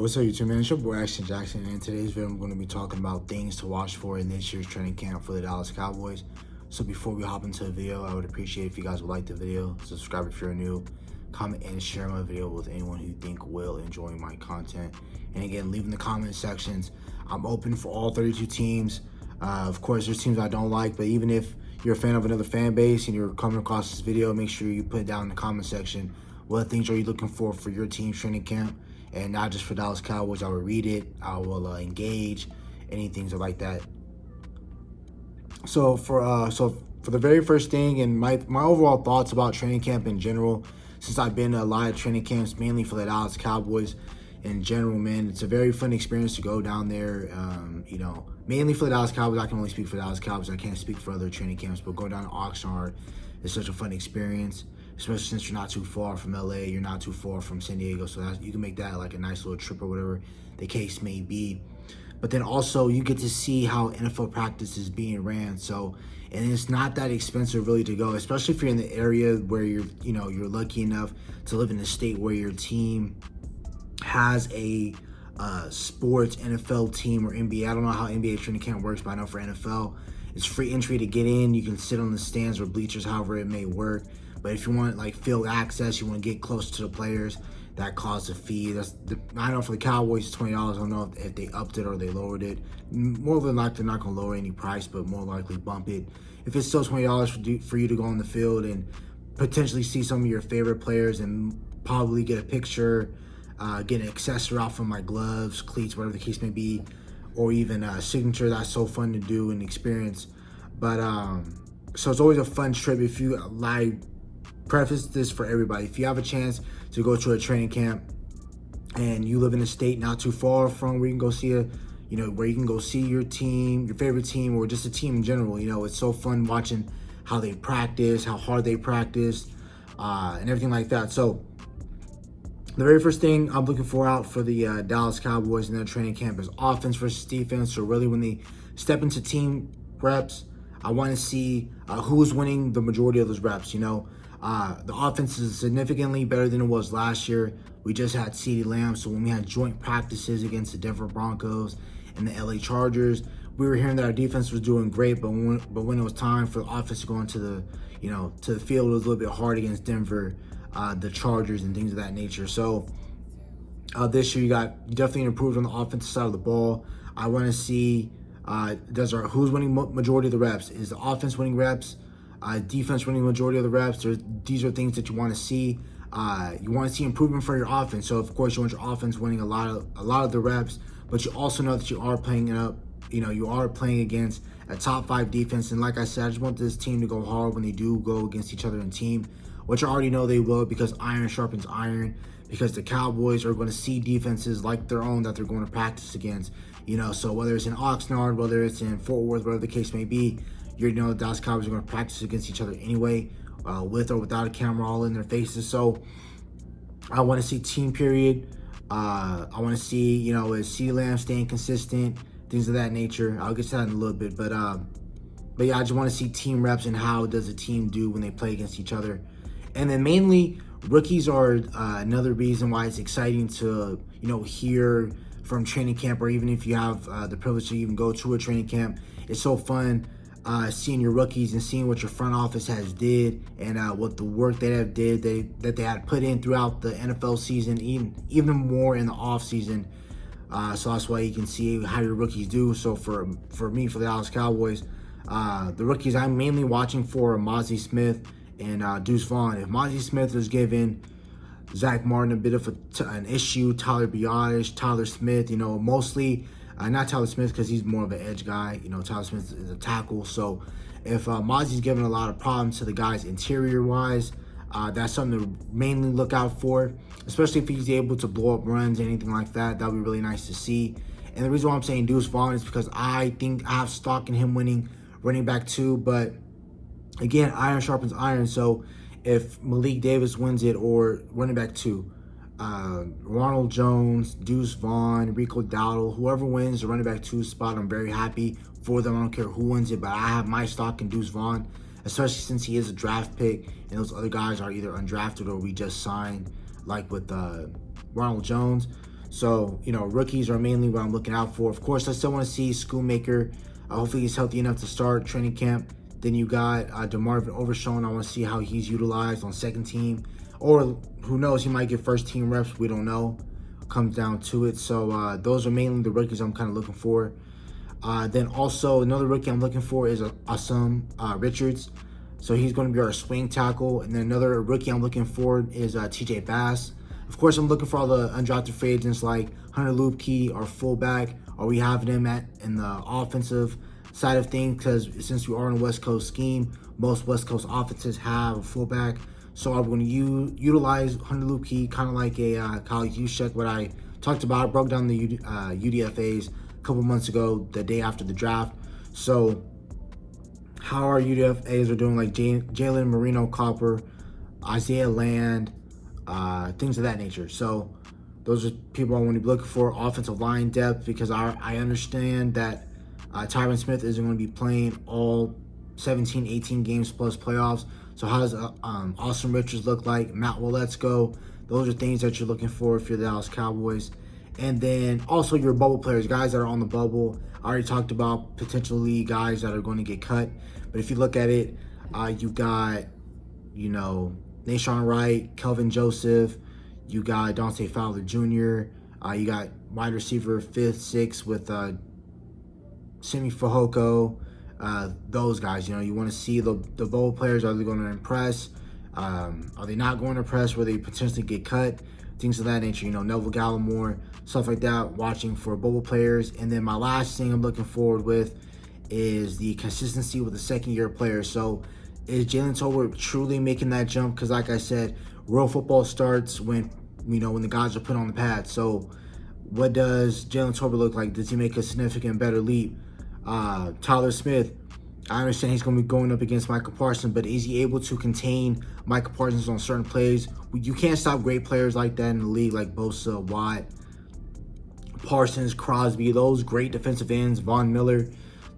What's up, YouTube, man? It's your boy, Ashton Jackson, and in today's video, I'm going to be talking about things to watch for in this year's training camp for the Dallas Cowboys. So before we hop into the video, I would appreciate if you guys would like the video, subscribe if you're new, comment and share my video with anyone who you think will enjoy my content. And again, leave in the comment sections. I'm open for all 32 teams. Of course, there's teams I don't like, but even if you're a fan of another fan base and you're coming across this video, make sure you put it down in the comment section. What things are you looking for your team's training camp? And not just for Dallas Cowboys. I will read it. I will engage any things like that. So for the very first thing, and my overall thoughts about training camp in general, since I've been to a lot of training camps, mainly for the Dallas Cowboys in general, man, it's a very fun experience to go down there. Mainly for the Dallas Cowboys. I can only speak for the Dallas Cowboys. I can't speak for other training camps, but going down to Oxnard is such a fun experience, especially since you're not too far from LA, you're not too far from San Diego, so you can make that like a nice little trip or whatever the case may be. But then also you get to see how NFL practice is being ran. So, and it's not that expensive really to go, especially if you're in the area where you're lucky enough to live in a state where your team has a sports NFL team or NBA. I don't know how NBA training camp works, but I know for NFL, it's free entry to get in. You can sit on the stands or bleachers, however it may work. But if you want like field access, you want to get close to the players, that costs a fee. I know for the Cowboys, it's $20. I don't know if they upped it or they lowered it. More than likely, they're not going to lower any price, but more likely bump it. If it's still $20 for you to go on the field and potentially see some of your favorite players and probably get a picture, get an accessory out from my gloves, cleats, whatever the case may be, or even a signature, that's so fun to do and experience. But so it's always a fun trip. If you preface this for everybody, if you have a chance to go to a training camp and you live in a state not too far from where you can go see where you can go see your team, your favorite team, or just a team in general, it's so fun watching how they practice, how hard they practice, and everything like that. So the very first thing I'm looking out for the Dallas Cowboys in their training camp is offense versus defense. So really, when they step into team reps, I want to see who's winning the majority of those reps. The offense is significantly better than it was last year. We just had CeeDee Lamb, so when we had joint practices against the Denver Broncos and the LA Chargers, we were hearing that our defense was doing great, but when it was time for the offense to go into the to the field, it was a little bit hard against Denver, the Chargers, and things of that nature. So this year, you definitely improved on the offensive side of the ball. I want to see who's winning majority of the reps. Is the offense winning reps? Defense winning majority of the reps? These are things that you want to see. You want to see improvement for your offense. So of course you want your offense winning a lot of the reps, but you also know that you are playing against a top 5 defense. And like I said, I just want this team to go hard when they do go against each other in team, which I already know they will, because iron sharpens iron. Because the Cowboys are going to see defenses like their own that they're going to practice against. So whether it's in Oxnard, whether it's in Fort Worth, whatever the case may be, the Dallas Cowboys are going to practice against each other anyway, with or without a camera all in their faces. So I want to see team period. I want to see, is CeeDee Lamb staying consistent, things of that nature. I'll get to that in a little bit, but yeah, I just want to see team reps and how does a team do when they play against each other. And then mainly rookies are another reason why it's exciting to hear from training camp, or even if you have the privilege to even go to a training camp. It's so fun seeing your rookies and seeing what your front office has did, and what the work they have that they had put in throughout the NFL season, even more in the off season. So that's why you can see how your rookies do. So for me, for the Dallas Cowboys, the rookies I'm mainly watching for are Mozzie Smith and Deuce Vaughn. If Mozzie Smith is giving Zach Martin a bit of an issue, Tyler Biadasz, Tyler Smith, mostly not Tyler Smith because he's more of an edge guy. Tyler Smith is a tackle. So if Mozzie's giving a lot of problems to the guys interior-wise, that's something to mainly look out for, especially if he's able to blow up runs, anything like that. That would be really nice to see. And the reason why I'm saying Deuce Vaughn is because I think I have stock in him winning running back 2, but again, iron sharpens iron. So if Malik Davis wins it, or running back 2, Ronald Jones, Deuce Vaughn, Rico Dowdle, whoever wins the running back 2 spot, I'm very happy for them. I don't care who wins it, but I have my stock in Deuce Vaughn, especially since he is a draft pick and those other guys are either undrafted or we just signed, like with Ronald Jones. So, rookies are mainly what I'm looking out for. Of course, I still want to see Schoonmaker. Hopefully he's healthy enough to start training camp. Then you got DeMarvin Overshown. I want to see how he's utilized on second team. Or who knows, he might get first team reps. We don't know. Comes down to it. So those are mainly the rookies I'm kind of looking for. Then also another rookie I'm looking for is Asum Richards. So he's going to be our swing tackle. And then another rookie I'm looking for is TJ Bass. Of course, I'm looking for all the undrafted free agents like Hunter Lupke, our fullback. Are we having him in the offensive side of things? Because since we are in a West Coast scheme, most West Coast offenses have a fullback. So I'm going to utilize Hunter Lupke kind of like a Kyle Juszczyk, what I talked about. I broke down the UDFAs a couple months ago, the day after the draft. So how our UDFAs are doing, like Jalen Marino Copper, Isaiah Land, things of that nature. So those are people I want to be looking for. Offensive line depth, because I understand that Tyron Smith isn't going to be playing all 17, 18 games plus playoffs. So how does Austin Richards look like? Matt Waletzko. Those are things that you're looking for if you're the Dallas Cowboys. And then also your bubble players, guys that are on the bubble. I already talked about potentially guys that are going to get cut. But if you look at it, you got, Nashawn Wright, Kelvin Joseph. You got Dante Fowler Jr. You got wide receiver 5th, 6th with Simi Fehoko. Those guys, you want to see the bubble players. Are they going to impress? Are they not going to impress? Where they potentially get cut? Things of that nature. Neville Gallimore, stuff like that. Watching for bubble players. And then my last thing I'm looking forward with is the consistency with the second-year players. So is Jalen Tolbert truly making that jump? Because like I said, real football starts when the guys are put on the pad. So what does Jalen Tolbert look like? Does he make a significant better leap? Tyler Smith, I understand he's going to be going up against Michael Parsons, but is he able to contain Michael Parsons on certain plays? You can't stop great players like that in the league, like Bosa, Watt, Parsons, Crosby, those great defensive ends, Von Miller.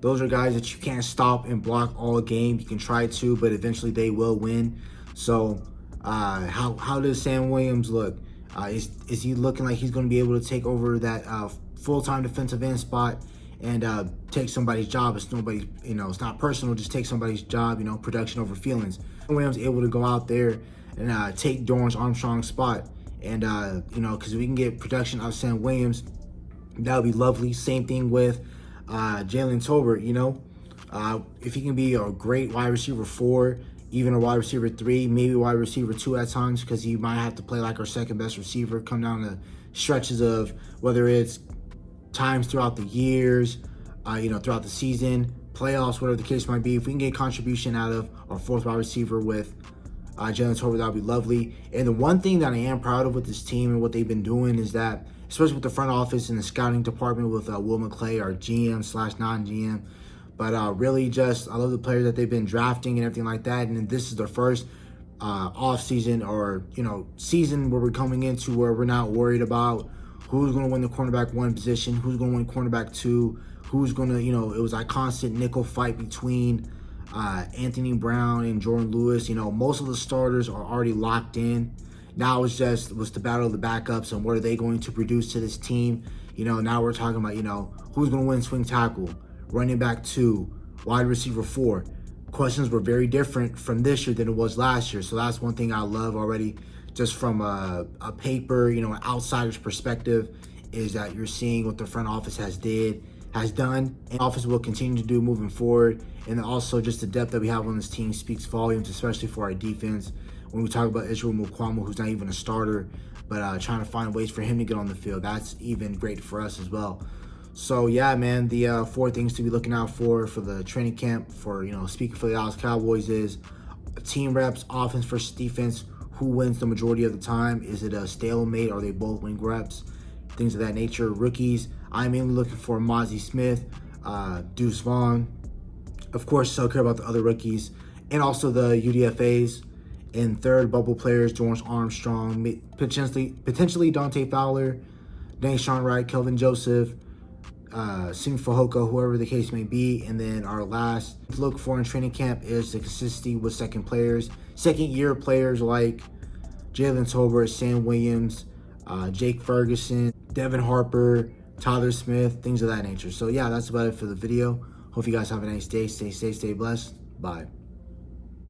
Those are guys that you can't stop and block all game. You can try to, but eventually they will win. So how does Sam Williams look? Is he looking like he's going to be able to take over that full-time defensive end spot and take somebody's job? It's nobody, it's not personal. Just take somebody's job. Production over feelings. Sam Williams able to go out there and take Dorrance Armstrong's spot, and because we can get production out of Sam Williams, that would be lovely. Same thing with Jalen Tolbert. If he can be a great wide receiver 4, even a wide receiver 3, maybe wide receiver 2 at times, because he might have to play like our second best receiver, come down to stretches of whether it's times throughout the years, throughout the season, playoffs, whatever the case might be. If we can get contribution out of our 4th wide receiver with Jalen Tolbert, that would be lovely. And the one thing that I am proud of with this team and what they've been doing is that, especially with the front office and the scouting department with Will McClay, our GM/non-GM, but really just I love the players that they've been drafting and everything like that. And this is their first off season or season where we're coming into where we're not worried about who's going to win the cornerback 1 position, who's going to win cornerback 2, who's going to it was a constant nickel fight between Anthony Brown and Jordan Lewis. Most of the starters are already locked in. Now it's the battle of the backups and what are they going to produce to this team. Now we're talking about who's going to win swing tackle, running back 2, wide receiver 4. Questions were very different from this year than it was last year. So that's one thing I love already, just from a paper, an outsider's perspective, is that you're seeing what the front office has done, and office will continue to do moving forward. And also just the depth that we have on this team speaks volumes, especially for our defense. When we talk about Israel Mukwamo, who's not even a starter, but trying to find ways for him to get on the field, that's even great for us as well. So yeah, man, the 4 things to be looking out for the training camp for, speaking for the Dallas Cowboys is team reps, offense versus defense. Who wins the majority of the time? Is it a stalemate? Or are they both win reps? Things of that nature. Rookies, I'm mainly looking for Mozzie Smith, Deuce Vaughn. Of course, still care about the other rookies and also the UDFAs. And third, bubble players, Dorrance Armstrong, potentially Dante Fowler, Nashawn Wright, Kelvin Joseph, Simi Fehoko, whoever the case may be. And then our last to look for in training camp is the consistency with second year players like Jalen Tolbert, Sam Williams, Jake Ferguson, Devin Harper, Tyler Smith, things of that nature. So yeah, that's about it for the video. Hope you guys have a nice day. Stay safe, stay blessed. Bye.